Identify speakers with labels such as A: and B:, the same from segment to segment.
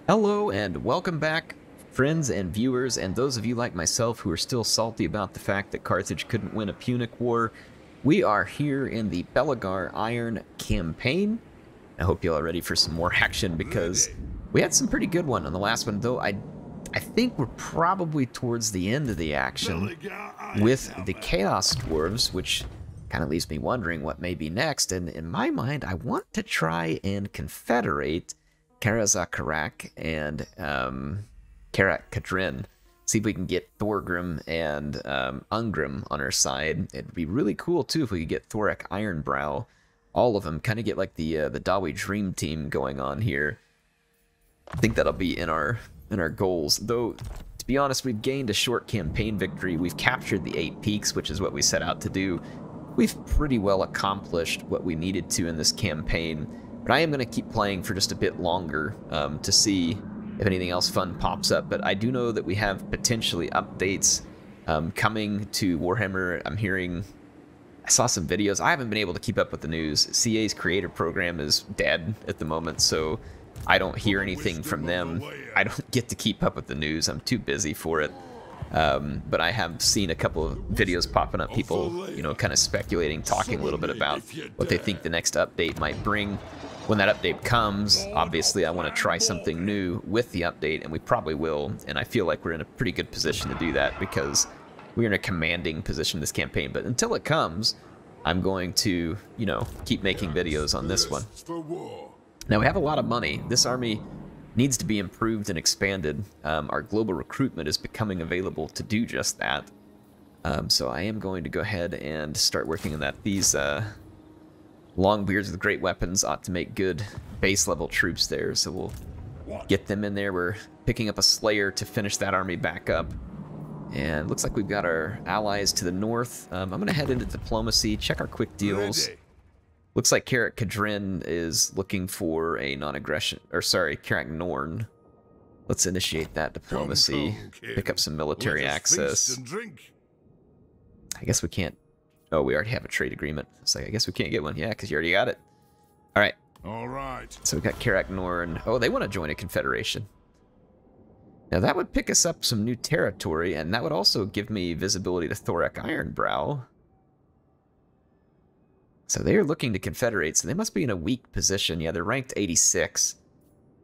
A: Hello and welcome back, friends and viewers, and those of you like myself who are still salty about the fact that Carthage couldn't win a Punic War. We are here in the Belegar Iron campaign. I hope you all are ready for some more action because we had some pretty good one on the last one, though I think we're probably towards the end of the action with the Chaos Dwarves, which kind of leaves me wondering what may be next. And in my mind, I want to try and confederate Karazakarak and Karak-Kadrin. See if we can get Thorgrim and Ungrim on our side. It'd be really cool too if we could get Thorek Ironbrow. All of them kind of get like the Dawi Dream Team going on here. I think that'll be in our goals. Though to be honest, we've gained a short campaign victory. We've captured the 8 peaks, which is what we set out to do. We've pretty well accomplished what we needed to in this campaign. But I am going to keep playing for just a bit longer to see if anything else fun pops up. But I do know that we have potentially updates coming to Warhammer. I saw some videos. I haven't been able to keep up with the news. CA's creator program is dead at the moment, so I don't hear anything from them. I don't get to keep up with the news. I'm too busy for it. But I have seen a couple of videos popping up, people, kind of speculating, talking a little bit about what they think the next update might bring. When that update comes, obviously I want to try something new with the update, and we probably will, and I feel like we're in a pretty good position to do that because we're in a commanding position in this campaign. But until it comes, I'm going to, keep making videos on this one. Now, we have a lot of money. This army needs to be improved and expanded. Our global recruitment is becoming available to do just that. So I am going to go ahead and start working on that. These Longbeards with great weapons ought to make good base level troops there, so we'll get them in there. We're picking up a Slayer to finish that army back up. And looks like we've got our allies to the north. I'm going to head into diplomacy, check our quick deals. Looks like Karak-Kadrin is looking for a non-aggression, or sorry, Karak-Norn. Let's initiate that diplomacy, pick up some military access. I guess we can't. Oh, we already have a trade agreement. It's like, I guess we can't get one. Yeah, because you already got it. All right.
B: All right.
A: So we've got Karak-Norn. Oh, they want to join a confederation. Now that would pick us up some new territory, and that would also give me visibility to Thorek Ironbrow. So they're looking to confederate, so they must be in a weak position. Yeah, they're ranked 86,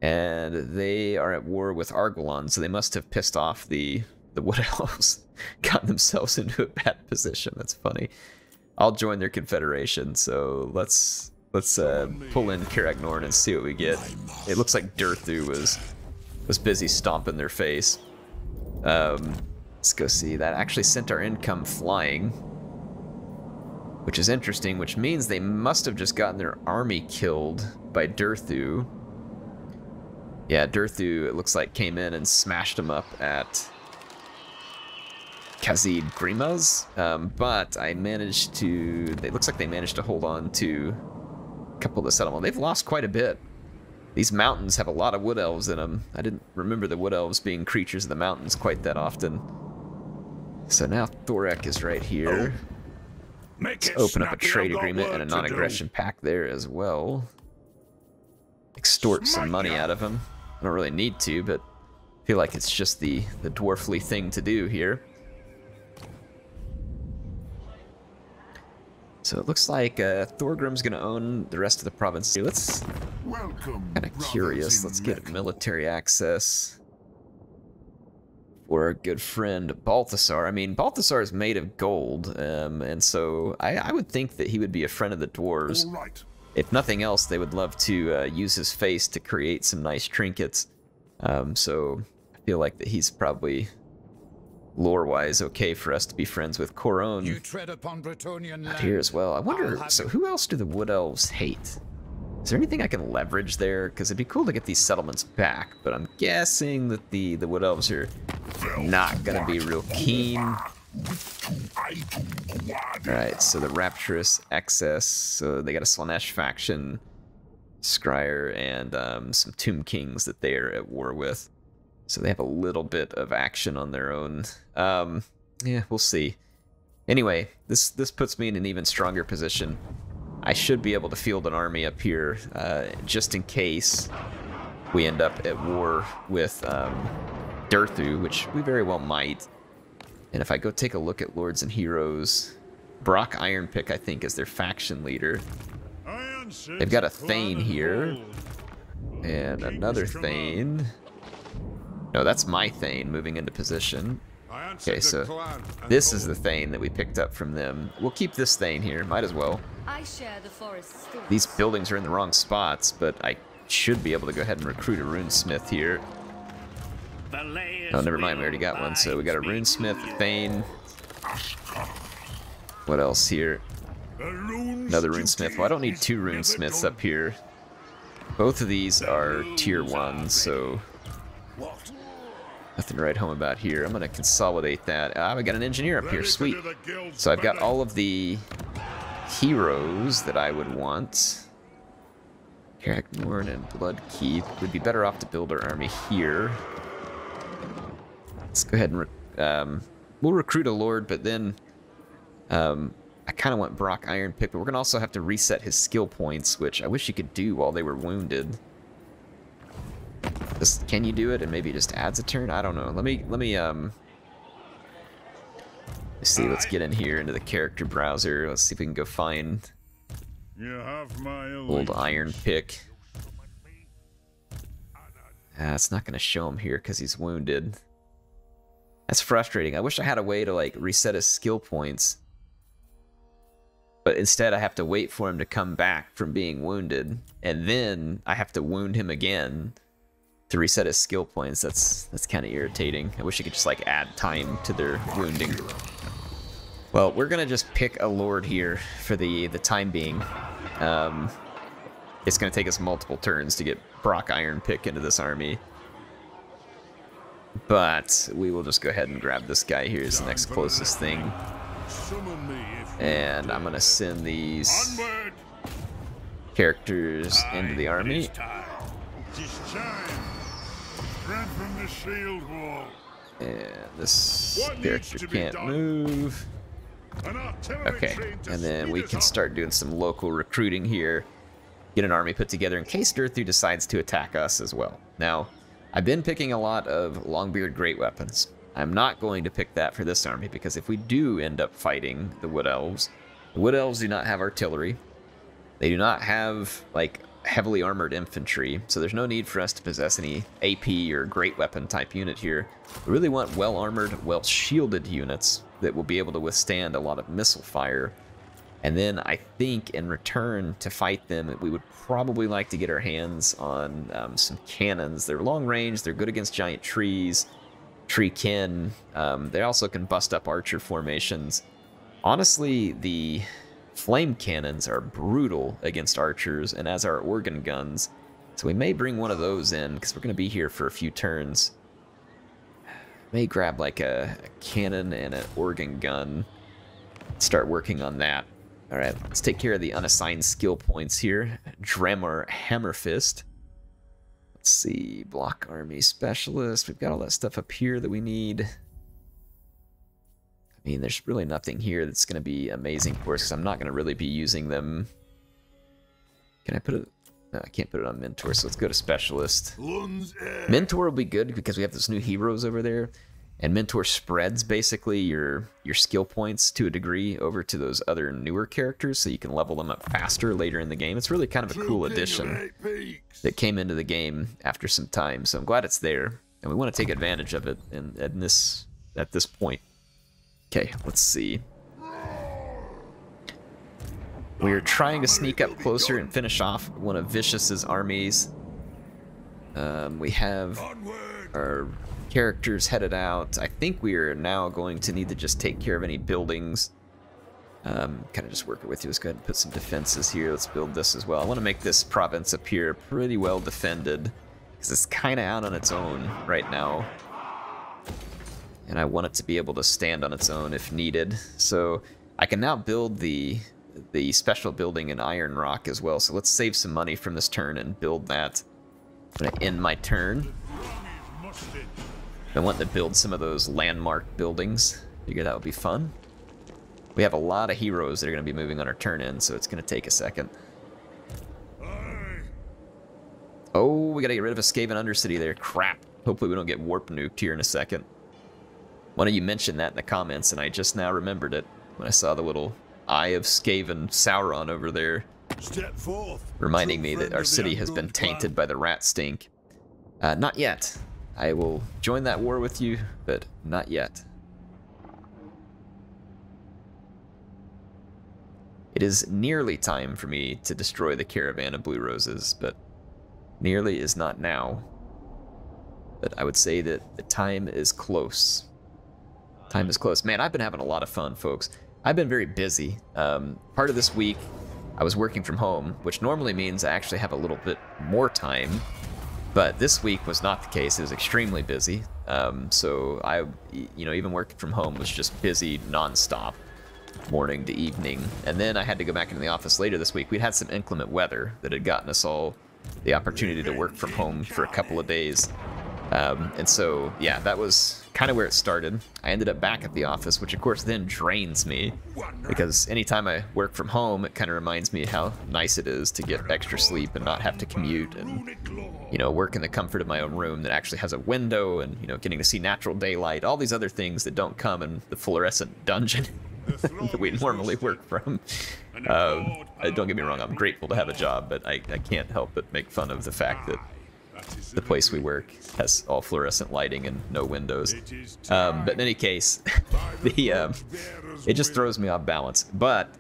A: and they are at war with Argolon, so they must have pissed off the Wood Elves, gotten themselves into a bad position. That's funny. I'll join their confederation, so let's pull in Karak-Norn and see what we get. It looks like Durthu was busy stomping their face. Let's go see. That actually sent our income flying, which is interesting, which means they must have just gotten their army killed by Durthu. Yeah, Durthu, it looks like, came in and smashed them up at Khazid Grimaz, but I managed to, it looks like they managed to hold on to a couple of the settlements. They've lost quite a bit. These mountains have a lot of wood elves in them. I didn't remember the wood elves being creatures of the mountains quite that often. So now Thorek is right here. Let's open up a trade agreement and a non-aggression pact there as well. Extort some money out of him. I don't really need to, but I feel like it's just the dwarfly thing to do here. So it looks like Thorgrim's going to own the rest of the province. Let's, kind of curious, let's get military access for our good friend Balthasar. I mean, Balthasar is made of gold, and so I would think that he would be a friend of the dwarves. If nothing else, they would love to use his face to create some nice trinkets. So I feel like that he's probably lore-wise okay for us to be friends with. Coron out here as well. I wonder, so who else do the Wood Elves hate? Is there anything I can leverage there? Because it'd be cool to get these settlements back, but I'm guessing that the Wood Elves are not going to be real keen. Alright, so the Rapturous Excess, so they got a Slanesh faction, Scryer, and some Tomb Kings that they're at war with. So they have a little bit of action on their own. Yeah, we'll see. Anyway, this puts me in an even stronger position. I should be able to field an army up here, just in case we end up at war with Durthu, which we very well might. And if I go take a look at Lords and Heroes, Brock Ironpick, I think, is their faction leader. They've got a Thane here. And another Thane. No, that's my Thane moving into position. Okay, so this is the Thane that we picked up from them. We'll keep this Thane here, might as well. These buildings are in the wrong spots, but I should be able to go ahead and recruit a runesmith here. Oh, never mind, we already got one. So we got a runesmith, a Thane. What else here? Another runesmith. Well, I don't need 2 runesmiths up here. Both of these are tier 1, so nothing to write home about here. I'm going to consolidate that. We got an engineer up here. Sweet. So I've got all of the heroes that I would want. Caragnorn and Bloodkeep. We'd be better off to build our army here. Let's go ahead and we'll recruit a lord, but then I kind of want Brock Ironpick, but we're gonna also have to reset his skill points, which I wish you could do while they were wounded. Can you do it and maybe it just adds a turn? I don't know. Let me see. Let's get in here into the character browser. Let's see if we can go find old Ironpick. It's not gonna show him here because he's wounded. That's frustrating. I wish I had a way to like reset his skill points. But instead I have to wait for him to come back from being wounded. And then I have to wound him again to reset his skill points. That's kind of irritating. I wish I could just like add time to their wounding. Well, we're gonna just pick a lord here for the time being. It's gonna take us multiple turns to get Brock Ironpick into this army. But we will just go ahead and grab this guy here as the next closest thing. And I'm gonna send these characters into the army. And this character can't move. Okay, and then we can start doing some local recruiting here. Get an army put together in case Durthu decides to attack us as well. Now, I've been picking a lot of Longbeard Great Weapons. I'm not going to pick that for this army because if we do end up fighting the Wood Elves do not have artillery. They do not have like heavily armored infantry, so there's no need for us to possess any AP or great weapon type unit here. We really want well armored, well shielded units that will be able to withstand a lot of missile fire. And then I think in return to fight them, we would probably like to get our hands on some cannons. They're long range, they're good against giant trees, tree kin. They also can bust up archer formations. Honestly, the flame cannons are brutal against archers, and as are organ guns. So we may bring one of those in, because we're going to be here for a few turns. May grab like a cannon and an organ gun. Start working on that. Alright, let's take care of the unassigned skill points here. Dremor Hammerfist. Let's see, block army specialist. We've got all that stuff up here that we need. I mean, there's really nothing here that's going to be amazing for us, because I'm not going to really be using them. Can I put it? No, I can't put it on Mentor, so let's go to Specialist. Mentor will be good because we have those new heroes over there. And Mentor spreads basically your skill points to a degree over to those other newer characters, so you can level them up faster later in the game. It's really kind of a cool addition that came into the game after some time, so I'm glad it's there. And we want to take advantage of it at this point. Okay, let's see. We're trying to sneak up closer and finish off one of Vicious's armies. We have our characters headed out. I think we are now going to need to just take care of any buildings. Kind of just work it with you. Let's go ahead and put some defenses here. Let's build this as well. I want to make this province up here pretty well defended, because it's kind of out on its own right now. And I want it to be able to stand on its own if needed. So I can now build the special building in Iron Rock as well. So let's save some money from this turn and build that. I'm going to end my turn. I want to build some of those landmark buildings. Figure that would be fun. We have a lot of heroes that are going to be moving on our turn in, so it's going to take a second. Oh, we gotta get rid of a Skaven Undercity there. Crap. Hopefully we don't get warp nuked here in a second. One of you mentioned that in the comments, and I just now remembered it when I saw the little Eye of Skaven Sauron over there.
B: Step forth,
A: reminding me that our city has been tainted by the rat stink. Not yet. I will join that war with you, but not yet. It is nearly time for me to destroy the caravan of blue roses, but nearly is not now. But I would say that the time is close. Time is close. Man, I've been having a lot of fun, folks. I've been very busy. Part of this week, I was working from home, which normally means I actually have a little bit more time. But this week was not the case. It was extremely busy. So I, even working from home was just busy nonstop, morning to evening. And then I had to go back into the office later this week. We'd had some inclement weather that had gotten us all the opportunity to work from home for a couple of days. And so, yeah, that was kind of where it started. I ended up back at the office, which of course then drains me, because anytime I work from home, it kind of reminds me how nice it is to get extra sleep and not have to commute and, work in the comfort of my own room that actually has a window and, getting to see natural daylight, all these other things that don't come in the fluorescent dungeon that we normally work from. Don't get me wrong, I'm grateful to have a job, but I can't help but make fun of the fact that the place we work has all fluorescent lighting and no windows. But in any case, it just throws me off balance. But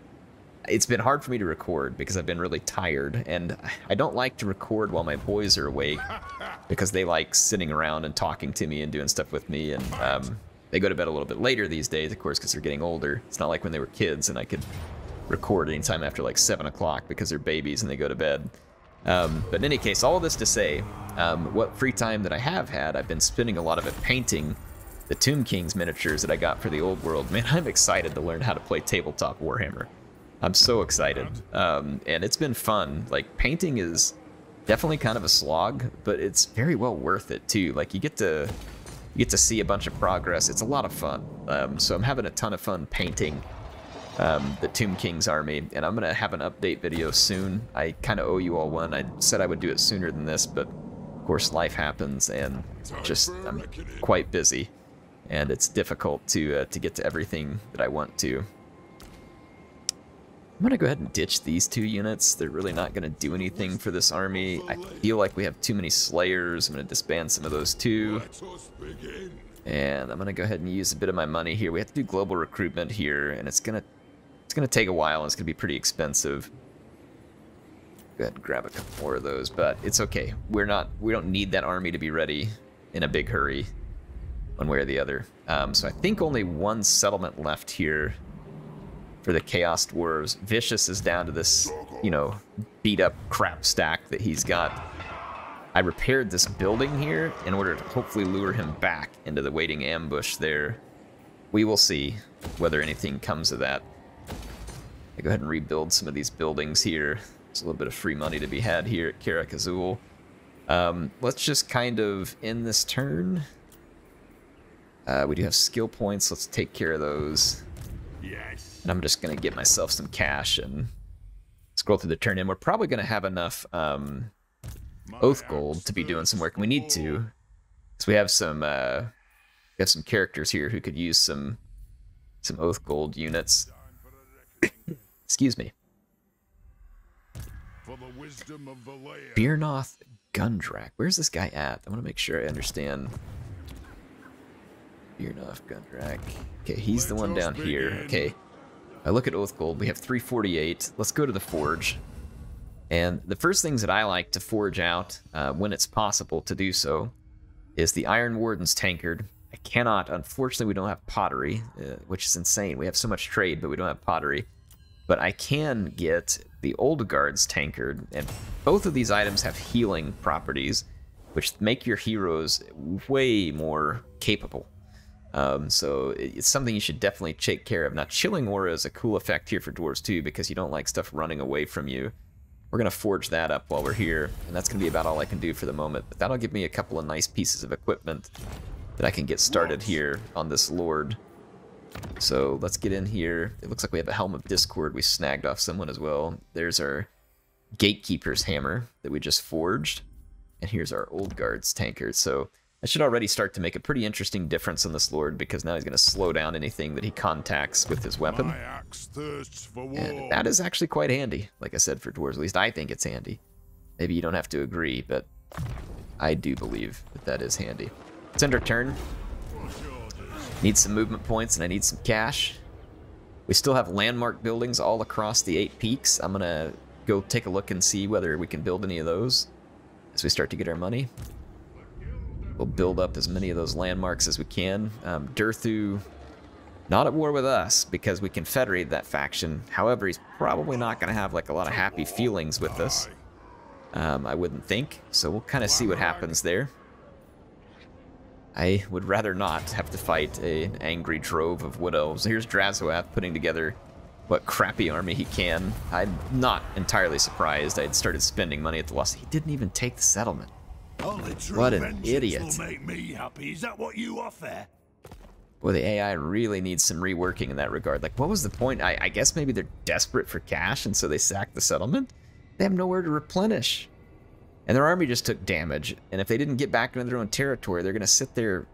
A: it's been hard for me to record because I've been really tired, and I don't like to record while my boys are awake because they like sitting around and talking to me and doing stuff with me, and they go to bed a little bit later these days, of course, because they're getting older. It's not like when they were kids and I could record anytime after like 7 o'clock because they're babies and they go to bed. But in any case, all this to say, what free time that I have had, I've been spending a lot of it painting the Tomb Kings miniatures that I got for the old world. Man, I'm excited to learn how to play tabletop Warhammer. I'm so excited. And it's been fun. Like, painting is definitely kind of a slog, but it's very well worth it too. Like, you get to see a bunch of progress. It's a lot of fun. So I'm having a ton of fun painting the Tomb Kings army, and I'm gonna have an update video soon. I kind of owe you all one. I said I would do it sooner than this, but of course life happens, and I'm quite busy, and it's difficult to get to everything that I want to. I'm gonna go ahead and ditch these 2 units. They're really not gonna do anything for this army. I feel like we have too many Slayers. I'm gonna disband some of those too. And I'm gonna go ahead and use a bit of my money here. We have to do global recruitment here, and it's gonna take a while, and it's gonna be pretty expensive. Go ahead and grab a couple more of those, but it's okay. We don't need that army to be ready in a big hurry, one way or the other. So I think only 1 settlement left here for the Chaos Dwarves. Vicious is down to this, beat up crap stack that he's got. I repaired this building here in order to hopefully lure him back into the waiting ambush there. We will see whether anything comes of that. I go ahead and rebuild some of these buildings here. There's a little bit of free money to be had here at Karak Azul. Let's just kind of end this turn. We do have skill points. Let's take care of those. Yes. And I'm just going to get myself some cash and scroll through the turn. And we're probably going to have enough oath gold to be doing some work. And we need to, because we have some characters here who could use some oath gold units. Excuse me. Beernoth Gundrak. Where's this guy at? I want to make sure I understand. Beernoth Gundrak. Okay, he's the one down here. Okay. I look at Oath Gold. We have 348. Let's go to the Forge. And the first things that I like to forge out, when it's possible to do so, is the Iron Warden's Tankard. I cannot, unfortunately, we don't have pottery, which is insane. We have so much trade, but we don't have pottery. But I can get the Old Guard's Tankard, and both of these items have healing properties, which make your heroes way more capable. So it's something you should definitely take care of. Now, Chilling Aura is a cool effect here for dwarves too, because you don't like stuff running away from you. We're going to forge that up while we're here, and that's going to be about all I can do for the moment. But that'll give me a couple of nice pieces of equipment that I can get started here on this Lord. So let's get in here. It looks like we have a Helm of Discord we snagged off someone as well. There's our Gatekeeper's Hammer that we just forged. And here's our Old Guard's tankers. So that should already start to make a pretty interesting difference on this Lord, because now he's going to slow down anything that he contacts with his weapon.
B: My axe thirsts for war.
A: And that is actually quite handy, like I said, for dwarves. At least I think it's handy. Maybe you don't have to agree, but I do believe that that is handy. It's end our turn. Need some movement points, and I need some cash. We still have landmark buildings all across the 8 peaks. I'm going to go take a look and see whether we can build any of those as we start to get our money. We'll build up as many of those landmarks as we can. Durthu, not at war with us because we confederated that faction. However, he's probably not going to have like a lot of happy feelings with us. I wouldn't think. So we'll kind of see what happens there. I would rather not have to fight an angry drove of wood elves. Here's Drazoath putting together what crappy army he can. I'm not entirely surprised. I had started spending money at the loss. He didn't even take the settlement. What an idiot.
B: Will make me happy. Is that what you offer?
A: Well, the AI really needs some reworking in that regard. Like, what was the point? I guess maybe they're desperate for cash, and so they sacked the settlement? They have nowhere to replenish. And their army just took damage, and if they didn't get back into their own territory, they're going to sit there.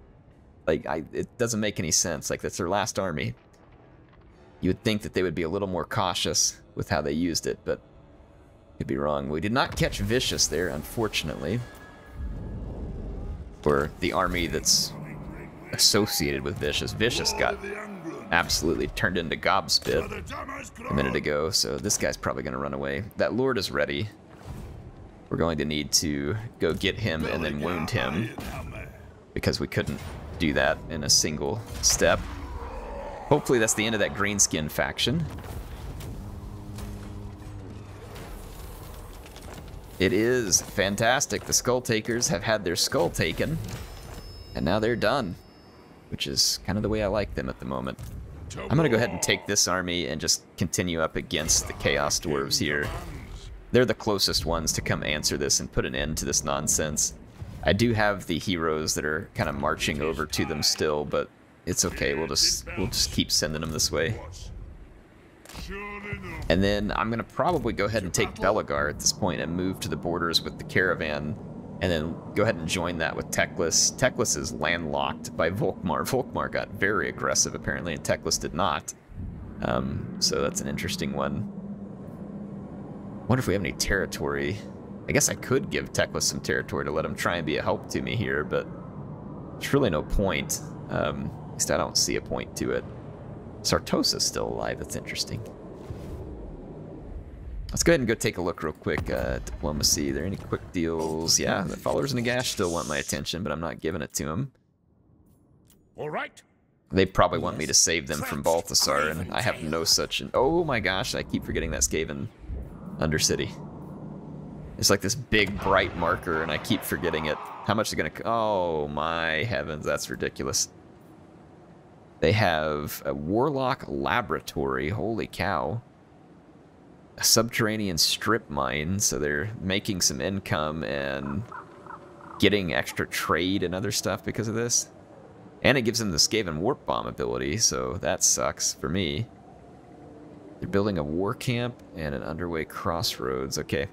A: Like, it doesn't make any sense. Like, that's their last army. You would think that they would be a little more cautious with how they used it, but could be wrong. We did not catch Vicious there, unfortunately. For the army that's associated with Vicious. Vicious got absolutely turned into Gobspit a minute ago, so this guy's probably going to run away. That Lord is ready. We're going to need to go get him and then wound him, because we couldn't do that in a single step. Hopefully that's the end of that greenskin faction. It is fantastic. The Skull Takers have had their skull taken, and now they're done, which is kind of the way I like them at the moment. I'm going to go ahead and take this army and just continue up against the Chaos Dwarves here. They're the closest ones to come answer this and put an end to this nonsense. I do have the heroes that are kind of marching over to them still, but it's okay. We'll just keep sending them this way. And then I'm going to probably go ahead and take Belegar at this point and move to the borders with the caravan, and then go ahead and join that with Teclis. Teclis is landlocked by Volkmar. Volkmar got very aggressive apparently, and Teclis did not. So that's an interesting one. Wonder if we have any territory. I guess I could give Teclis some territory to let him try and be a help to me here, but there's really no point. At least I don't see a point to it. Sartosa's still alive. That's interesting. Let's go ahead and go take a look real quick. Diplomacy. Are there any quick deals? Yeah, the followers in Nagash still want my attention, but I'm not giving it to them.
B: All right.
A: They probably want me to save them from Balthasar, and I have no such... Oh my gosh, I keep forgetting that's Skaven Undercity. It's like this big bright marker, and I keep forgetting it. How much is it going to... Oh my heavens, that's ridiculous. They have a Warlock Laboratory, holy cow. A subterranean strip mine, so they're making some income and getting extra trade and other stuff because of this. And it gives them the Skaven Warp Bomb ability, so that sucks for me. They're building a war camp and an underway crossroads. Okay.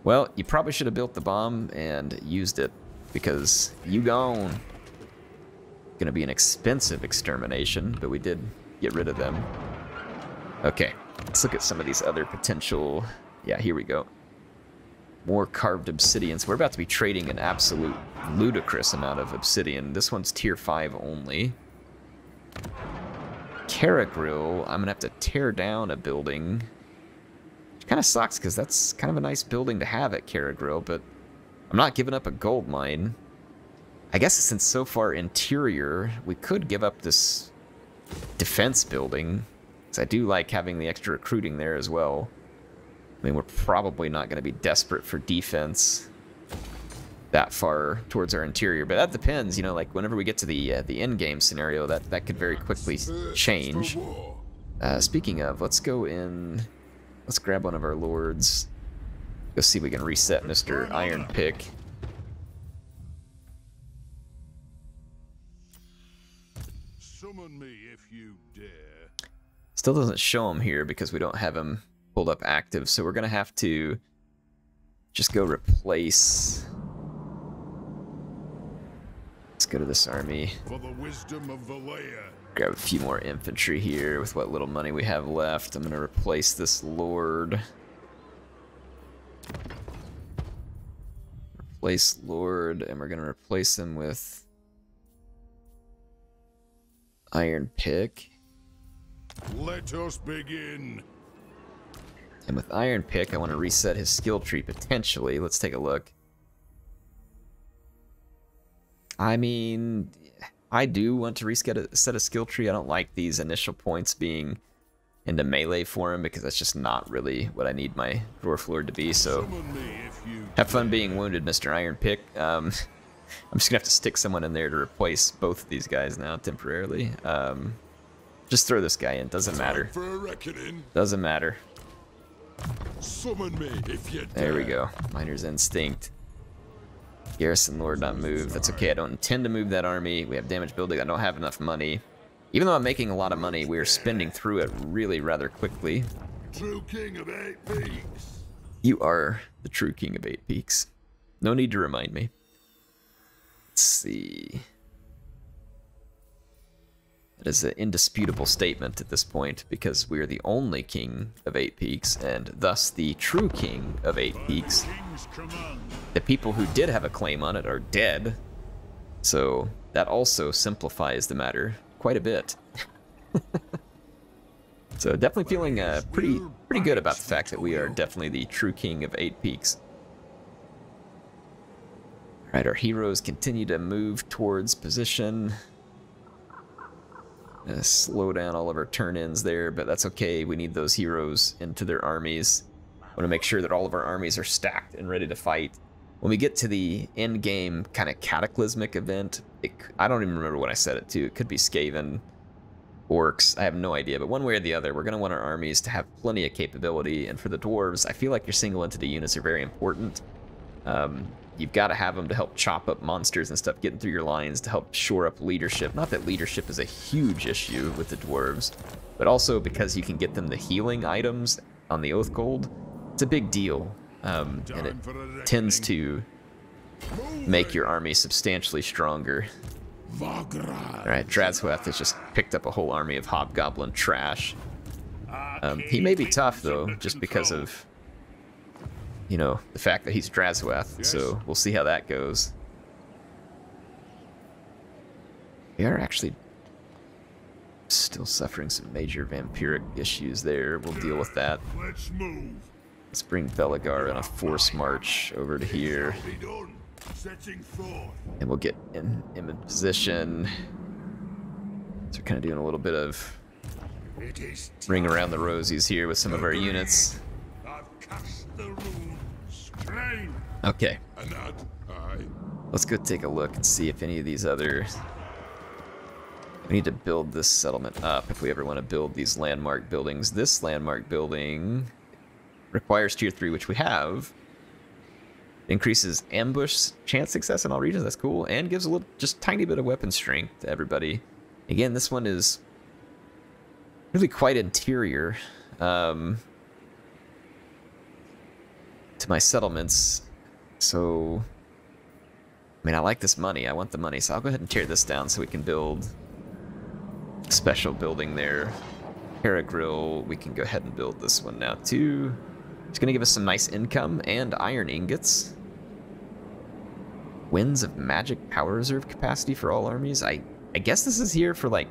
A: Well, you probably should have built the bomb and used it, because you gone. Gonna be an expensive extermination, but we did get rid of them. Okay, let's look at some of these other potential... Yeah, here we go. More carved obsidians. We're about to be trading an absolute ludicrous amount of obsidian. This one's tier 5 only. Caragrill, I'm gonna have to tear down a building. Which kind of sucks, because that's kind of a nice building to have at Caragrill, but I'm not giving up a gold mine. I guess since so far interior, we could give up this defense building, because I do like having the extra recruiting there as well. I mean, we're probably not going to be desperate for defense that far towards our interior, but that depends, you know, like whenever we get to the end-game scenario, that could very quickly change. Speaking of, let's go in, let's grab one of our lords, go see if we can reset Mr. Iron Pick.
B: Summon me if you dare.
A: Still doesn't show him here because we don't have him pulled up active, so we're gonna have to just go replace go to this army.
B: For the wisdom of Valea.
A: Grab a few more infantry here with what little money we have left. I'm going to replace this lord. Replace lord, and we're going to replace him with iron pick.
B: Let us begin.
A: And with iron pick, I want to reset his skill tree potentially. Let's take a look. I mean, I do want to reset a skill tree. I don't like these initial points being into melee for him because that's just not really what I need my dwarf lord to be. So have fun being wounded, Mr. Iron Pick. I'm just gonna have to stick someone in there to replace both of these guys now temporarily. Just throw this guy in. Doesn't matter. Doesn't matter.
B: Summon me if you
A: there we go. Miner's Instinct. Garrison Lord not move. That's okay. I don't intend to move that army. We have damage building. I don't have enough money. Even though I'm making a lot of money, we are spending through it really rather quickly.
B: True king of 8 peaks.
A: You are the true king of 8 peaks. No need to remind me. Let's see. That is an indisputable statement at this point because we are the only king of 8 peaks and thus the true king of 8 peaks. The people who did have a claim on it are dead, so that also simplifies the matter quite a bit. So definitely feeling pretty good about the fact that we are definitely the true king of 8 peaks. Alright, our heroes continue to move towards position. Slow down all of our turn-ins there, but that's okay. We need those heroes into their armies. I want to make sure that all of our armies are stacked and ready to fight. When we get to the end-game kind of cataclysmic event, I don't even remember what I set it to. It could be Skaven, Orcs, I have no idea. But one way or the other, we're going to want our armies to have plenty of capability. And for the dwarves, I feel like your single entity units are very important. You've got to have them to help chop up monsters and stuff, getting through your lines to help shore up leadership. Not that leadership is a huge issue with the dwarves, but also because you can get them the healing items on the Oath Gold. It's a big deal, and it tends to make your army substantially stronger. Alright, Drasweth has just picked up a whole army of hobgoblin trash. He may be tough, though, just because of, you know, the fact that he's Drasweth, so we'll see how that goes. We are actually still suffering some major vampiric issues there. We'll deal with that. Let's bring Belegar in a force march over to here. And we'll get him in position. So we're kind of doing a little bit of ring around the rosies here with some of our units. Okay. Let's go take a look and see if any of these other... We need to build this settlement up if we ever want to build these landmark buildings. This landmark building requires tier 3, which we have. Increases ambush chance success in all regions. That's cool. And gives a little, just tiny bit of weapon strength to everybody. Again, this one is really quite interior to my settlements. So, I mean, I like this money. I want the money. So I'll go ahead and tear this down so we can build a special building there. Paragrill, we can go ahead and build this one now too. It's going to give us some nice income and iron ingots. Winds of magic power reserve capacity for all armies. I guess this is here for like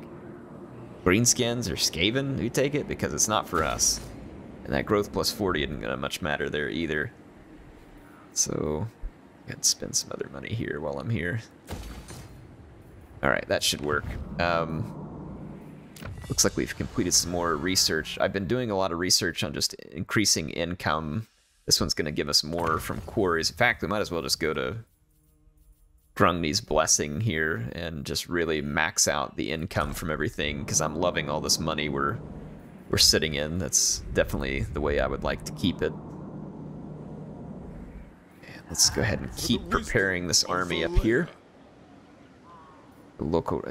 A: greenskins or Skaven who take it because it's not for us. And that growth plus 40 isn't going to much matter there either. So, I got to spend some other money here while I'm here. Alright, that should work. Looks like we've completed some more research. I've been doing a lot of research on just increasing income. This one's going to give us more from quarries. In fact, we might as well just go to Grungni's Blessing here and just really max out the income from everything because I'm loving all this money we're sitting in. That's definitely the way I would like to keep it. And let's go ahead and keep preparing this army up here. The local...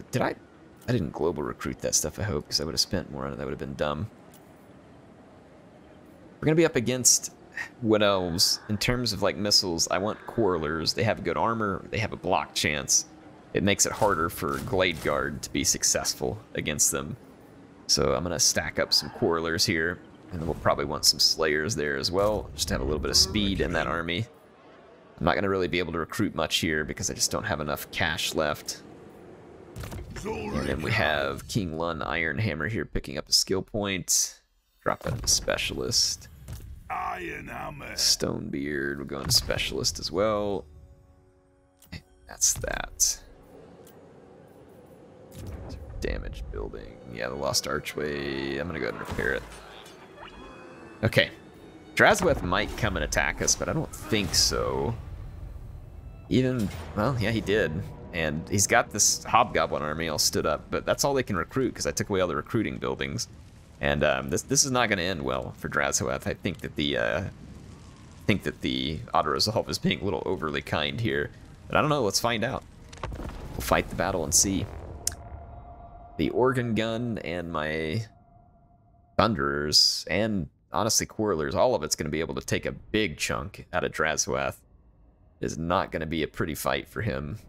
A: I didn't global recruit that stuff, I hope, because I would have spent more on it. That would have been dumb. We're going to be up against Wood Elves. In terms of, like, missiles, I want Quarrelers. They have good armor. They have a block chance. it makes it harder for Glade Guard to be successful against them. So I'm going to stack up some Quarrelers here, and then we'll probably want some Slayers there as well, just to have a little bit of speed in that army. I'm not going to really be able to recruit much here because I just don't have enough cash left. And then we have King Lun Ironhammer here picking up a skill point. Drop that to Specialist.
B: Ironhammer.
A: Stonebeard, we're going to Specialist as well. That's that. Damage building. Yeah, the Lost Archway. I'm going to go ahead and repair it. Okay. Drazweth might come and attack us, but I don't think so. Even, well, yeah, he did. And he's got this Hobgoblin army all stood up, but that's all they can recruit because I took away all the recruiting buildings. And this is not going to end well for Drazweth. I think that the auto-resolve is being a little overly kind here. But I don't know, let's find out. We'll fight the battle and see. The Organ Gun and my Thunderers, and honestly Quarrelers, all of it's going to be able to take a big chunk out of Drazweth. It is not going to be a pretty fight for him.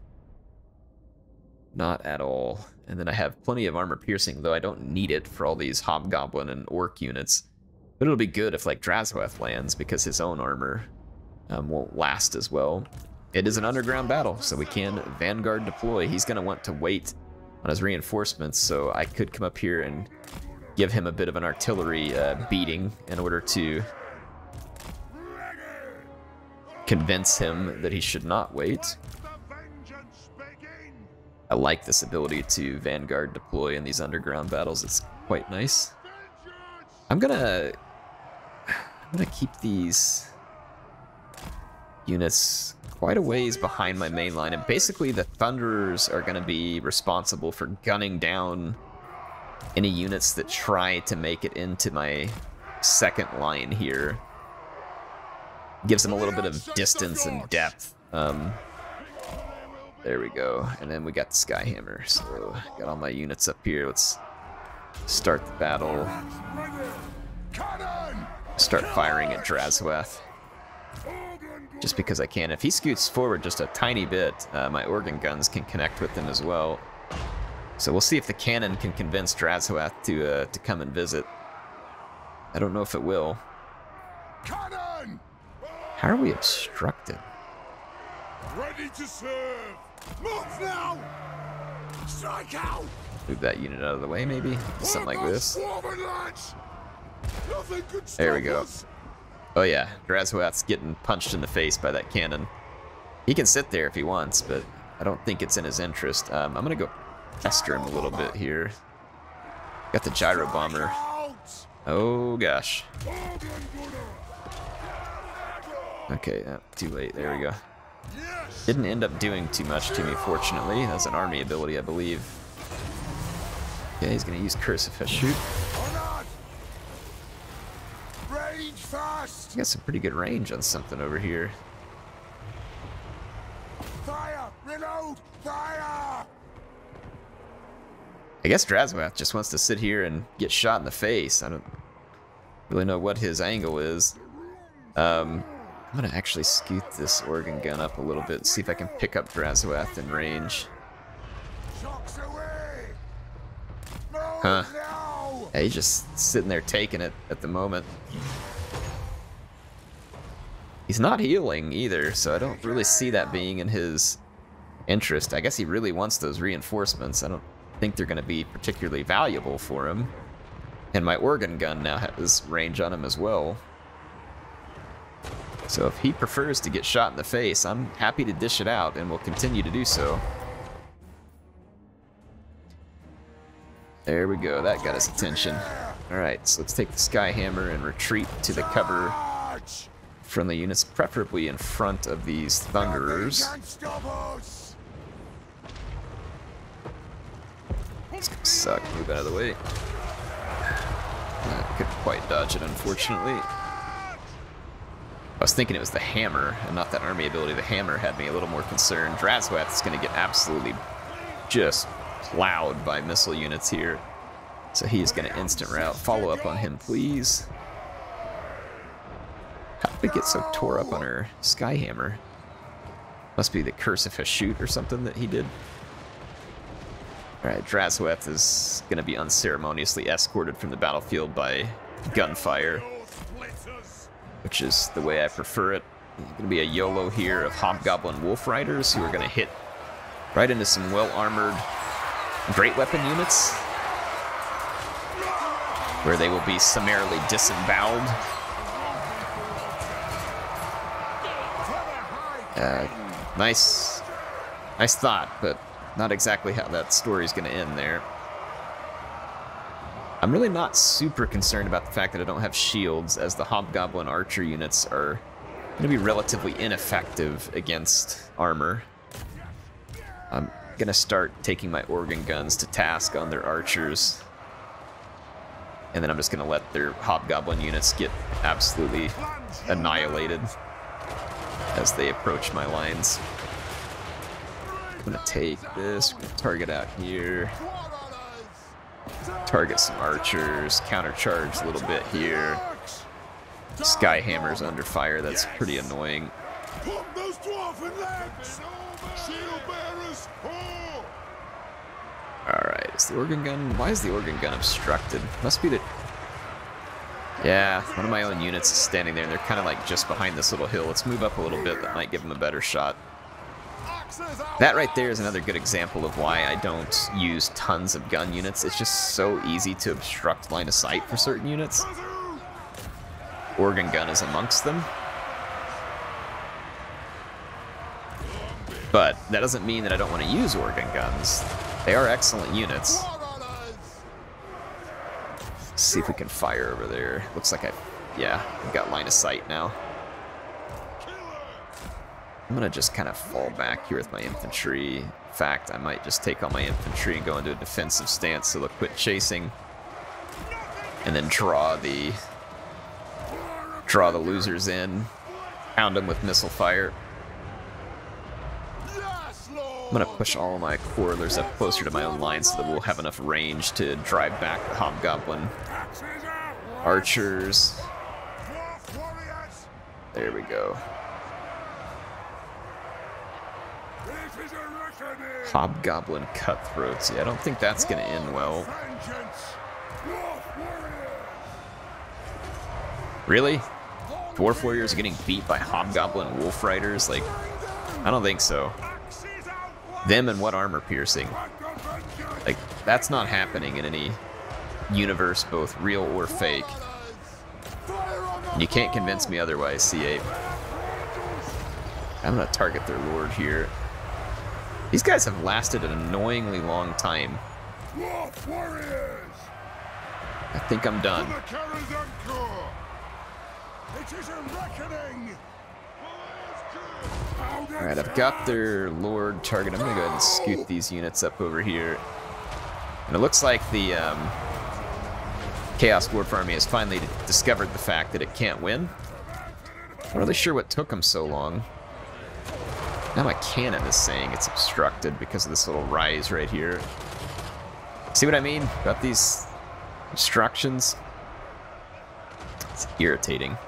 A: Not at all. And then I have plenty of armor piercing, though I don't need it for all these Hobgoblin and Orc units. But it'll be good if like Drazweth lands, because his own armor won't last as well. It is an underground battle, so we can Vanguard deploy. He's going to want to wait on his reinforcements, so I could come up here and give him a bit of an artillery beating in order to convince him that he should not wait. I like this ability to Vanguard deploy in these underground battles. It's quite nice. I'm gonna keep these units quite a ways behind my main line, and basically the Thunderers are going to be responsible for gunning down any units that try to make it into my second line here. Gives them a little bit of distance and depth. There we go. And then we got the Skyhammer. So got all my units up here. Let's start the battle. Start firing at Drazweth. Just because I can. If he scoots forward just a tiny bit, my organ guns can connect with him as well. So we'll see if the cannon can convince Drazweth to come and visit. I don't know if it will.
B: Cannon!
A: How are we obstructed?
B: Ready to serve! Move now! Strike out!
A: Move that unit out of the way, maybe? Something like this.
B: Nothing could stop
A: There we go.
B: us.
A: Oh yeah, Drazweth's getting punched in the face by that cannon. He can sit there if he wants, but I don't think it's in his interest. I'm gonna go pester him a little bit here. Got the gyro bomber. Oh gosh. Okay, too late. There we go. Didn't end up doing too much to me, fortunately. That's an army ability, I believe. Okay, he's gonna use Curse of Shoot.
B: Fast.
A: He got some pretty good range on something over here.
B: Fire! Reload! Fire!
A: I guess Drazweth just wants to sit here and get shot in the face. I don't really know what his angle is. I'm gonna actually scoot this organ gun up a little bit and see if I can pick up Drazweth in range.
B: Shocks away!
A: Huh. Yeah, he's just sitting there taking it at the moment. He's not healing either, so I don't really see that being in his interest. I guess he really wants those reinforcements. I don't think they're going to be particularly valuable for him. And my organ gun now has range on him as well. So if he prefers to get shot in the face, I'm happy to dish it out, and will continue to do so. There we go, that got his attention. Alright, so let's take the Skyhammer and retreat to the cover from the units, preferably in front of these Thunderers. It's gonna suck, move out of the way. I couldn't quite dodge it, unfortunately. I was thinking it was the hammer, and not that army ability. The hammer had me a little more concerned. Drazweth is gonna get absolutely just plowed by missile units here. So he is going to instant route. Follow up on him, please. How did we get so tore up on our Skyhammer? Must be the Curse of Shoot or something that he did. Alright, Drasweth is going to be unceremoniously escorted from the battlefield by gunfire, which is the way I prefer it. There's going to be a YOLO here of Hobgoblin Wolf Riders who are going to hit right into some well-armored great weapon units, where they will be summarily disemboweled. Nice thought, but not exactly how that story's going to end there. I'm really not super concerned about the fact that I don't have shields, as the Hobgoblin Archer units are going to be relatively ineffective against armor. I'm going to start taking my organ guns to task on their archers, and then I'm just going to let their Hobgoblin units get absolutely annihilated as they approach my lines. I'm going to take this, target out here, target some archers, countercharge a little bit here. Skyhammer's under fire, that's pretty annoying. Alright, is the organ gun... Why is the organ gun obstructed? Must be the... Yeah, one of my own units is standing there, and they're kind of like just behind this little hill. Let's move up a little bit, that might give them a better shot. That right there is another good example of why I don't use tons of gun units. It's just so easy to obstruct line of sight for certain units. Organ gun is amongst them. But that doesn't mean that I don't want to use organ guns. They are excellent units. Let's see if we can fire over there. Looks like I've got line of sight now. I'm gonna just kind of fall back here with my infantry. In fact, I might just take all my infantry and go into a defensive stance so they'll quit chasing, and then draw the losers in, pound them with missile fire. I'm gonna push all of my quarrelers up closer to my own line so that we'll have enough range to drive back the Hobgoblin archers. There we go. Hobgoblin cutthroats. Yeah, I don't think that's gonna end well. Really? Dwarf warriors are getting beat by Hobgoblin wolf riders? Like, I don't think so. Them and what armor piercing? Like, that's not happening in any universe, both real or fake. You can't convince me otherwise, C8. I'm gonna target their lord here. These guys have lasted an annoyingly long time. I think I'm done. Alright, I've got their lord target. I'm gonna go ahead and scoot these units up over here. And it looks like the Chaos Dwarf Army has finally discovered the fact that it can't win. I'm not really sure what took them so long. Now my cannon is saying it's obstructed because of this little rise right here. See what I mean about these obstructions? It's irritating.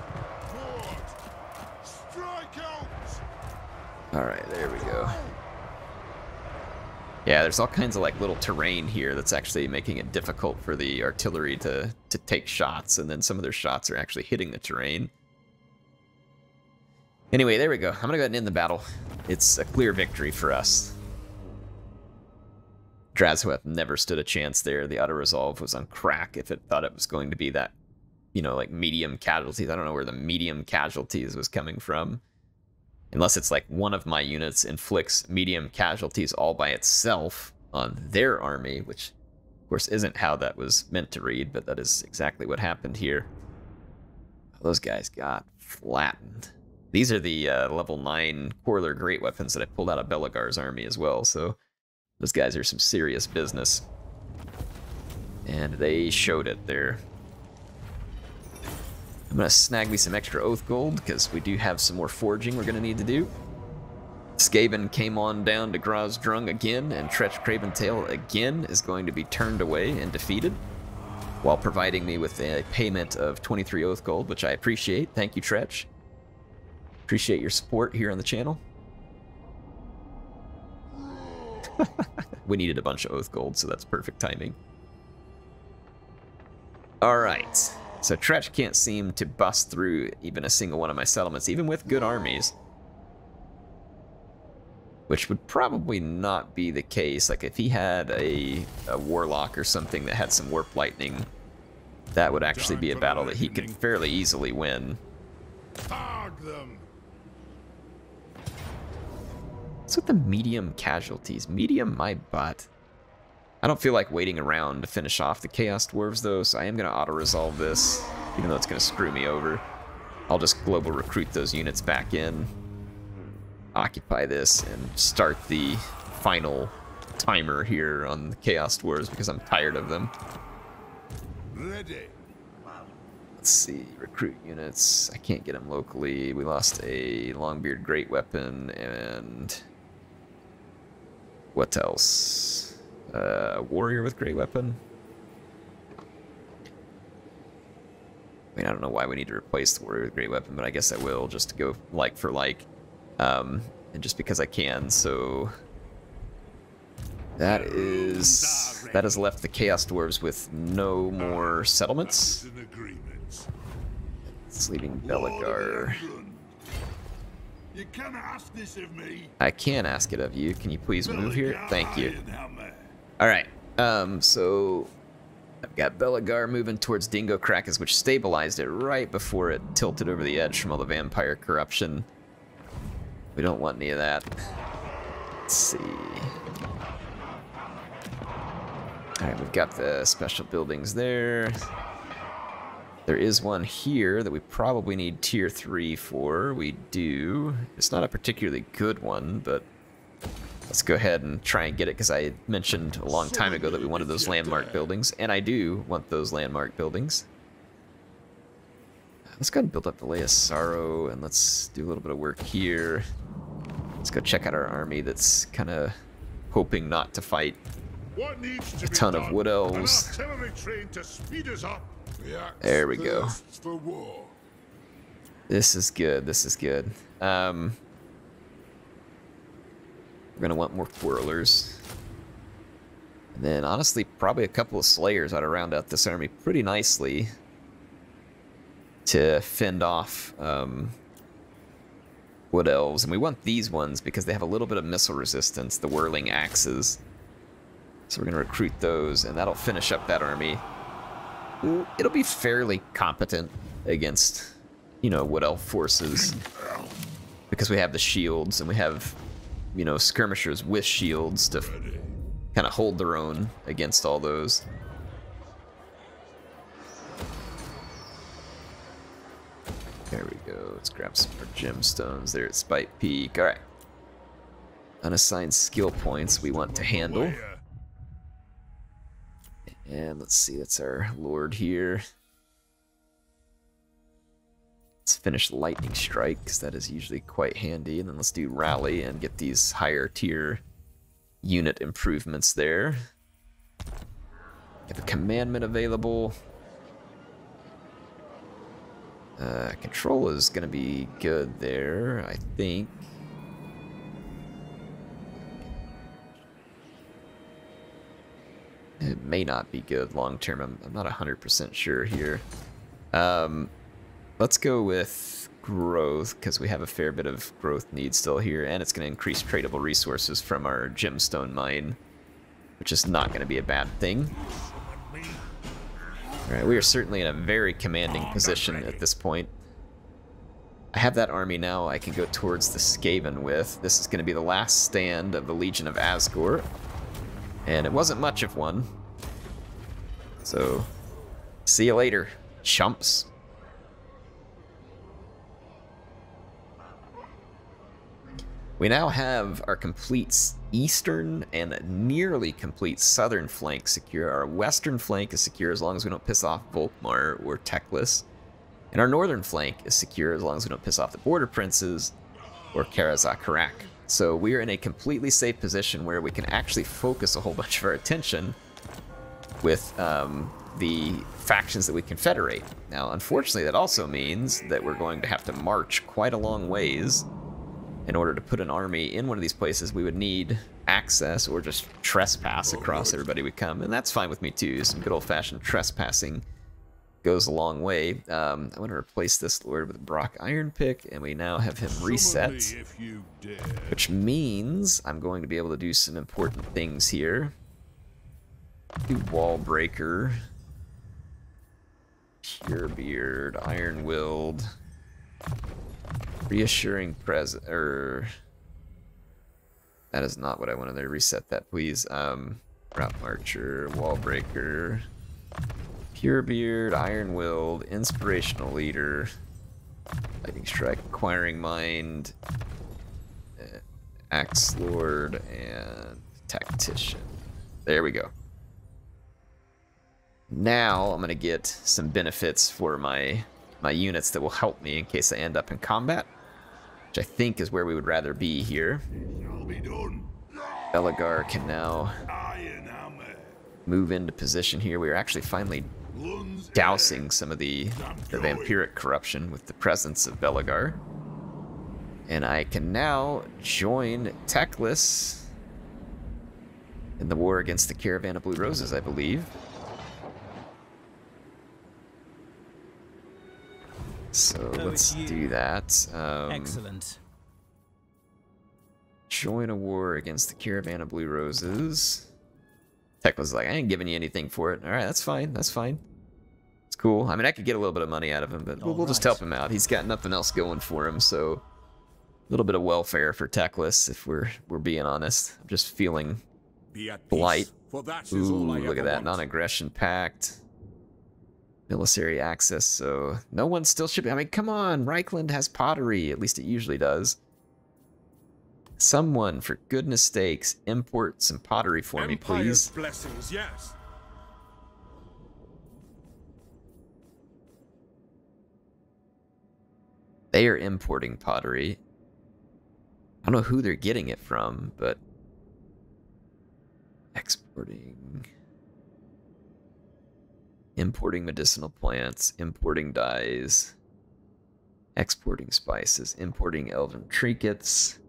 A: Alright, there we go. Yeah, there's all kinds of like little terrain here that's actually making it difficult for the artillery to take shots, and then some of their shots are actually hitting the terrain. Anyway, there we go. I'm gonna go ahead and end the battle. It's a clear victory for us. Drasweth never stood a chance there. The auto-resolve was on crack if it thought it was going to be that, you know, like medium casualties. I don't know where the medium casualties was coming from. Unless it's like one of my units inflicts medium casualties all by itself on their army, which of course isn't how that was meant to read, but that is exactly what happened here. Those guys got flattened. These are the level 9 Quarreler Great Weapons that I pulled out of Belegar's army as well, so those guys are some serious business. And they showed it there. I'm going to snag me some extra Oath Gold, because we do have some more forging we're going to need to do. Skaven came on down to Grosdrung again, and Tretch Craventail again is going to be turned away and defeated, while providing me with a payment of 23 Oath Gold, which I appreciate. Thank you, Tretch. Appreciate your support here on the channel. We needed a bunch of oath gold, so that's perfect timing. Alright, so Tretch can't seem to bust through even a single one of my settlements, even with good armies. Which would probably not be the case. Like, if he had a warlock or something that had some warp lightning, that would actually be a battle that he could fairly easily win. What's with the medium casualties? Medium my butt. I don't feel like waiting around to finish off the Chaos Dwarves, though, so I am going to auto-resolve this, even though it's going to screw me over. I'll just global recruit those units back in, occupy this, and start the final timer here on the Chaos Dwarves because I'm tired of them.
B: Ready.
A: Let's see, recruit units. I can't get them locally. We lost a Longbeard Great Weapon, and what else? Warrior with Great Weapon. I mean, I don't know why we need to replace the Warrior with Great Weapon, but I guess I will, just to go like for like. And just because I can, so that has left the Chaos Dwarves with no more settlements. It's leaving Belegar.
B: You can't ask this of me.
A: I can ask it of you. Can you please move here? Thank you. Alright, so I've got Belegar moving towards Dingo Krakens, which stabilized it right before it tilted over the edge from all the vampire corruption. We don't want any of that. Let's see. Alright, we've got the special buildings there. There is one here that we probably need tier 3 for. We do. It's not a particularly good one, but let's go ahead and try and get it, because I mentioned a long time ago that we wanted those landmark buildings, and I do want those landmark buildings. Let's go ahead and build up the Lay of Sorrow, and let's do a little bit of work here. Let's go check out our army that's kind of hoping not to fight a ton of wood elves. There we go. This is good. This is good. We're gonna want more whirlers, and then honestly, probably a couple of slayers ought to round out this army pretty nicely to fend off wood elves. And we want these ones because they have a little bit of missile resistance, the whirling axes. So we're gonna recruit those, and that'll finish up that army. It'll be fairly competent against, you know, wood elf forces, because we have the shields, and we have, you know, skirmishers with shields to kind of hold their own against all those. There we go. Let's grab some more gemstones there at Spite Peak. All right. Unassigned skill points we want to handle. And let's see, that's our lord here. Let's finish Lightning Strike, because that is usually quite handy. And then let's do Rally and get these higher tier unit improvements there. Have a commandment available. Control is going to be good there, I think. It may not be good long term. I'm not 100% sure here. Let's go with growth, because we have a fair bit of growth needs still here, and it's going to increase tradable resources from our gemstone mine, which is not going to be a bad thing. Alright, we are certainly in a very commanding position at this point. I have that army now I can go towards the Skaven with. This is going to be the last stand of the Legion of Asgore. And it wasn't much of one. So, see you later, chumps. We now have our complete eastern and nearly complete southern flank secure. Our western flank is secure as long as we don't piss off Volkmar or Teclis. And our northern flank is secure as long as we don't piss off the Border Princes or Karazak-Karak. So we are in a completely safe position where we can actually focus a whole bunch of our attention with the factions that we confederate. Now, unfortunately, that also means that we're going to have to march quite a long ways. In order to put an army in one of these places, we would need access or just trespass across everybody we come, and that's fine with me too. Some good old-fashioned trespassing goes a long way. I want to replace this lord with Brock Iron Pick, and we now have him reset, which means I'm going to be able to do some important things here. Do Wall Breaker, Purebeard, Iron Willed, Reassuring Presence, that is not what I wanted there. Reset that, please. Route Marcher, Wall Breaker, Purebeard, Iron Willed, Inspirational Leader, Lightning Strike, Acquiring Mind, Axe Lord, and Tactician. There we go. Now I'm gonna get some benefits for my units that will help me in case I end up in combat, which I think is where we would rather be here. Belegar can now move into position here. We are actually finally dousing some of the vampiric corruption with the presence of Belegar. And I can now join Teclis in the war against the Caravan of Blue Roses, I believe. So let's do that.
C: Excellent.
A: Join a war against the Caravan of Blue Roses. Tech was like, I ain't giving you anything for it. All right, that's fine. That's fine. It's cool. I mean, I could get a little bit of money out of him, but we'll just help him out. He's got nothing else going for him, so a little bit of welfare for Teclis, if we're being honest. I'm just feeling blight. Ooh, look at that. Non-aggression pact. Military access, so no one's still shipping. I mean, come on, Reichland has pottery. At least it usually does. Someone, for goodness sakes, import some pottery for me, please.
B: Blessings, yes.
A: They are importing pottery. I don't know who they're getting it from, but exporting. Importing medicinal plants, importing dyes, exporting spices, importing elven trinkets.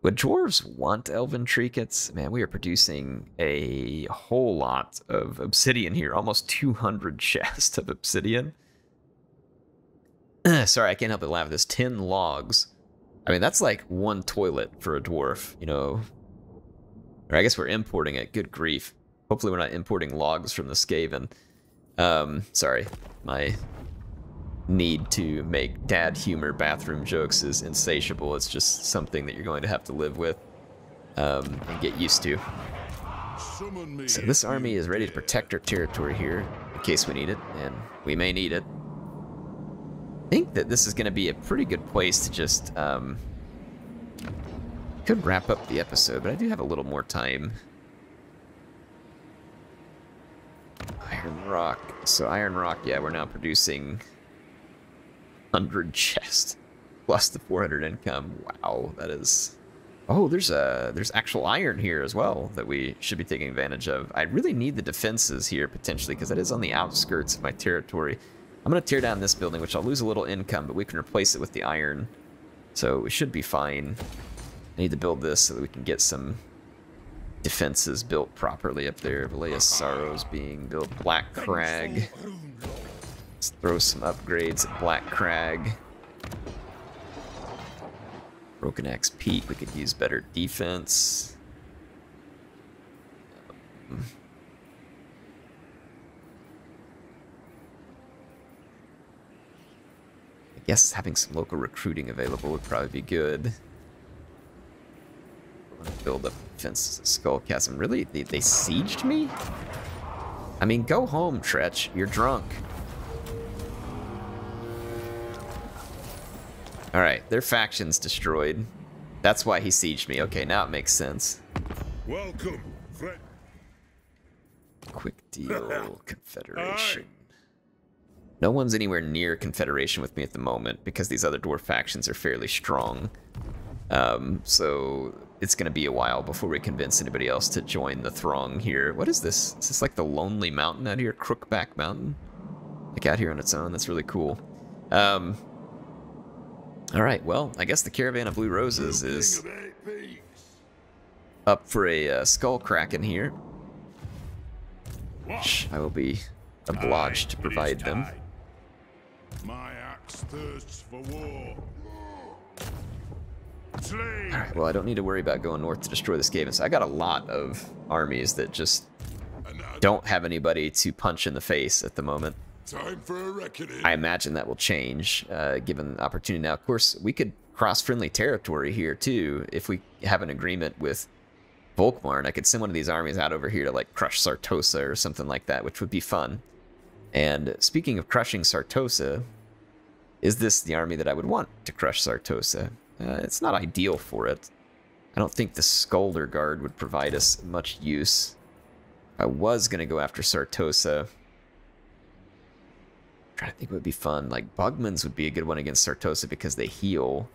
A: Would dwarves want elven trinkets? Man, we are producing a whole lot of obsidian here. Almost 200 chests of obsidian. Sorry, I can't help but laugh at this. 10 logs. I mean, that's like one toilet for a dwarf, you know. Or I guess we're importing it. Good grief. Hopefully we're not importing logs from the Skaven. Sorry, my need to make dad humor bathroom jokes is insatiable. It's just something that you're going to have to live with and get used to. So this army is ready to protect our territory here in case we need it, and we may need it. I think that this is going to be a pretty good place to just could wrap up the episode, but I do have a little more time. Iron Rock. So Iron Rock, yeah, we're now producing 100 chests plus the 400 income. Wow, that is. Oh, there's actual iron here as well that we should be taking advantage of. I really need the defenses here potentially because that is on the outskirts of my territory. I'm gonna tear down this building, which I'll lose a little income, but we can replace it with the iron, so we should be fine. I need to build this so that we can get some defenses built properly up there. Valea's Sorrows being built. Black Crag. Let's throw some upgrades at Black Crag. Broken Axe Peak. We could use better defense. I guess having some local recruiting available would probably be good. Build up defenses at Skull Chasm. Really? They sieged me? I mean, go home, Tretch. You're drunk. Alright, their faction's destroyed. That's why he sieged me. Okay, now it makes sense.
B: Welcome,
A: Quick deal, Confederation. No one's anywhere near Confederation with me at the moment because these other dwarf factions are fairly strong. So it's going to be a while before we convince anybody else to join the throng here. What is this? Is this like the Lonely Mountain out here? Crookback Mountain? Like out here on its own? That's really cool. Alright, well, I guess the Caravan of Blue Roses is up for a skull kraken here. Which I will be obliged to provide them.
B: My axe thirsts for war.
A: Alright, well, I don't need to worry about going north to destroy this cave. So I got a lot of armies that just don't have anybody to punch in the face at the moment.
B: Time for a reckoning.
A: I imagine that will change, given the opportunity. Now, of course, we could cross friendly territory here, too, if we have an agreement with Volkmar, and I could send one of these armies out over here to, like, crush Sartosa or something like that, which would be fun. And speaking of crushing Sartosa, is this the army that I would want to crush Sartosa? It's not ideal for it. I don't think the Skulder Guard would provide us much use. I was going to go after Sartosa. I'm trying to think what would be fun. Like, Bugmans would be a good one against Sartosa because they heal.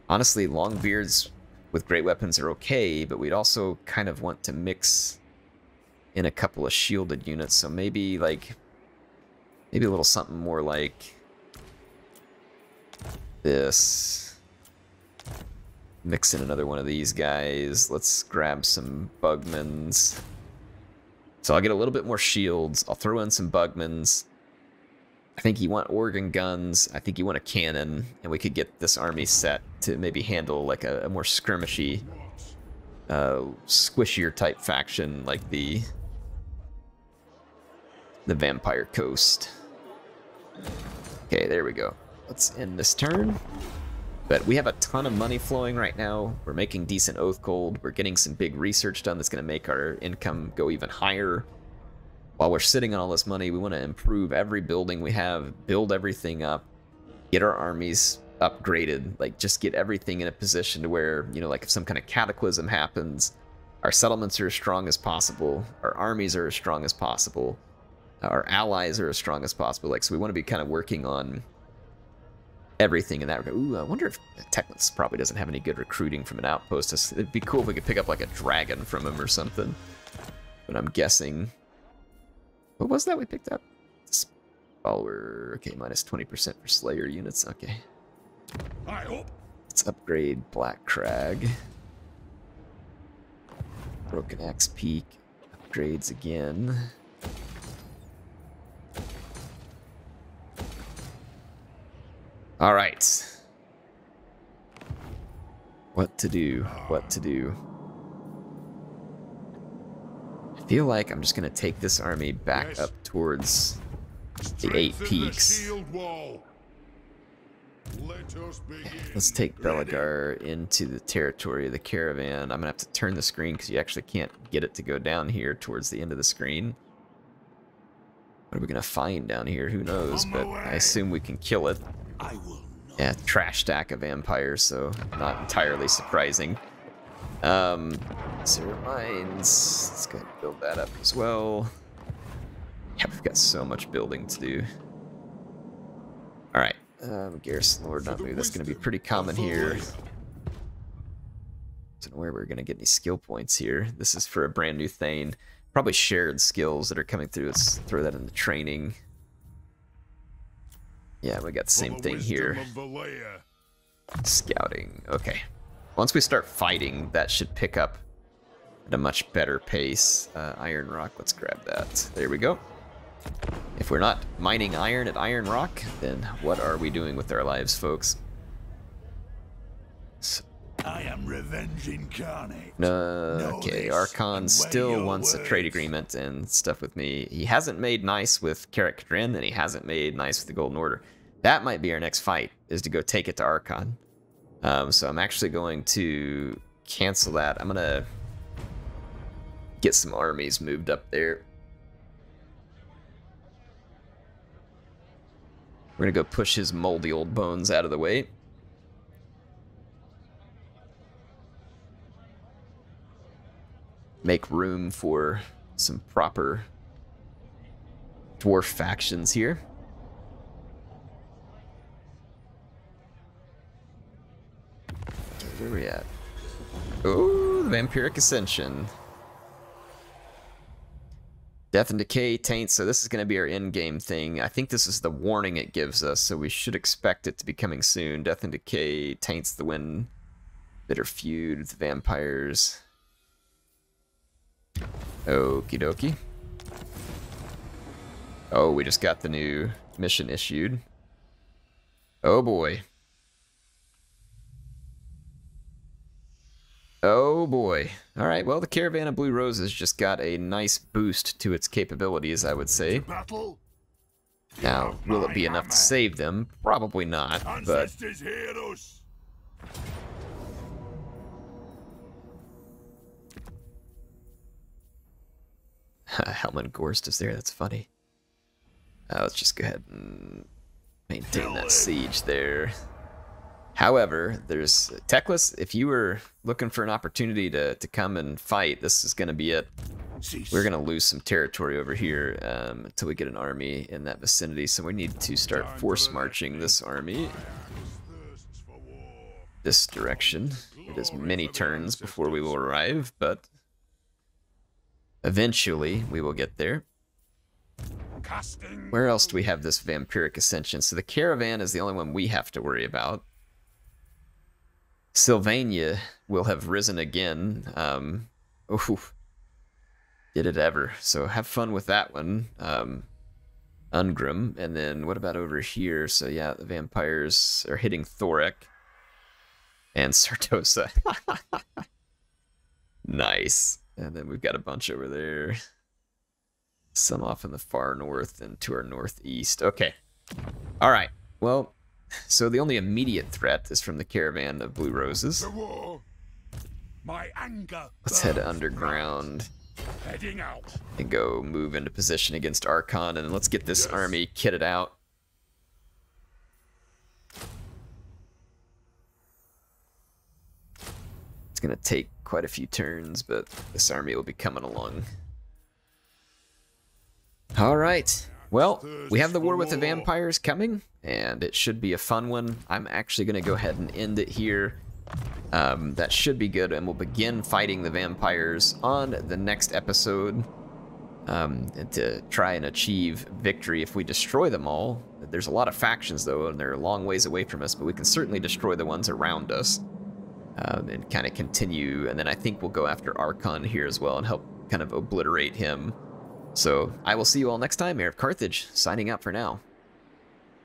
A: Honestly, Longbeards with great weapons are okay, but we'd also kind of want to mix in a couple of shielded units. So maybe, like, maybe a little something more like this. Mix in another one of these guys. Let's grab some Bugmans. So I'll get a little bit more shields. I'll throw in some Bugmans. I think you want organ guns. I think you want a cannon. And we could get this army set to maybe handle like a more skirmishy, squishier type faction like the Vampire Coast. Okay, there we go. Let's end this turn. But we have a ton of money flowing right now. We're making decent oath gold. We're getting some big research done that's going to make our income go even higher. While we're sitting on all this money, we want to improve every building we have, build everything up, get our armies upgraded, like just get everything in a position to where, you know, like if some kind of cataclysm happens, our settlements are as strong as possible, our armies are as strong as possible, our allies are as strong as possible. Like, so we want to be kind of working on everything in that regard. Ooh, I wonder if Teclis probably doesn't have any good recruiting from an outpost. It'd be cool if we could pick up like a dragon from him or something. But I'm guessing... What was that we picked up? Follower... Okay, minus 20% for Slayer units. Okay. Let's upgrade Black Crag. Broken Axe Peak. Upgrades again. All right. What to do? What to do? I feel like I'm just going to take this army back up towards the 8 peaks. Let's take Belegar into the territory of the caravan. I'm going to have to turn the screen because you actually can't get it to go down here towards the end of the screen. What are we going to find down here? Who knows, but I assume we can kill it. Yeah, trash stack of vampires, so not entirely surprising. Zero mines. Let's go ahead and build that up as well. Yeah, we've got so much building to do. Alright, Garrison Lord not move. That's going to be pretty common here. Don't know where we're going to get any skill points here. This is for a brand new Thane. Probably shared skills that are coming through. Let's throw that into training. Yeah, we got the same thing here. Scouting. Okay. Once we start fighting, that should pick up at a much better pace. Iron Rock, let's grab that. There we go. If we're not mining iron at Iron Rock, then what are we doing with our lives, folks? So,
B: I am revenge incarnate.
A: Okay, Archon still wants a trade agreement and stuff with me. He hasn't made nice with Karak Kadrin, and he hasn't made nice with the Golden Order. That might be our next fight, is to go take it to Archon. So I'm actually going to cancel that. I'm going to get some armies moved up there. We're going to go push his moldy old bones out of the way. Make room for some proper dwarf factions here. Okay, where are we at? Oh, the Vampiric Ascension. Death and Decay, Taint, so this is going to be our in-game thing. I think this is the warning it gives us, so we should expect it to be coming soon. Death and Decay, Taints the Wind, Bitter Feud with the Vampires. Okie dokie. Oh, we just got the new mission issued. Oh boy. Oh boy. Alright, well, the Caravan of Blue Roses just got a nice boost to its capabilities, I would say.
B: Battle?
A: Now, will it be enough to save them? Probably not, but...
B: Ancestors hear us.
A: Helman Gorst is there, that's funny. Let's just go ahead and maintain that siege there. However, there's Teclis, if you were looking for an opportunity to come and fight, this is going to be it. We're going to lose some territory over here until we get an army in that vicinity, so we need to start force marching this army this direction. It is many turns before we will arrive, but eventually we will get there. Where else do we have this Vampiric Ascension? So the Caravan is the only one we have to worry about. Sylvania will have risen again. Did it ever. So have fun with that one. Ungrim. And then what about over here? So yeah, the vampires are hitting Thorek. And Sartosa. Nice. And then we've got a bunch over there. Some off in the far north and to our northeast. Okay. Alright. Well, so the only immediate threat is from the Caravan of Blue Roses.
B: The war. My anger.
A: Let's head underground.
B: Heading out.
A: And go move into position against Archon, and let's get this army kitted out. It's gonna take quite a few turns, but this army will be coming along. Alright, well, we have the war with the vampires coming, and it should be a fun one. I'm actually gonna go ahead and end it here. That should be good, and we'll begin fighting the vampires on the next episode to try and achieve victory if we destroy them all. There's a lot of factions, though, and they're a long ways away from us, but we can certainly destroy the ones around us and kind of continue. And then I think we'll go after Archon here as well and help kind of obliterate him. So I will see you all next time. HeirofCarthage, signing out for now.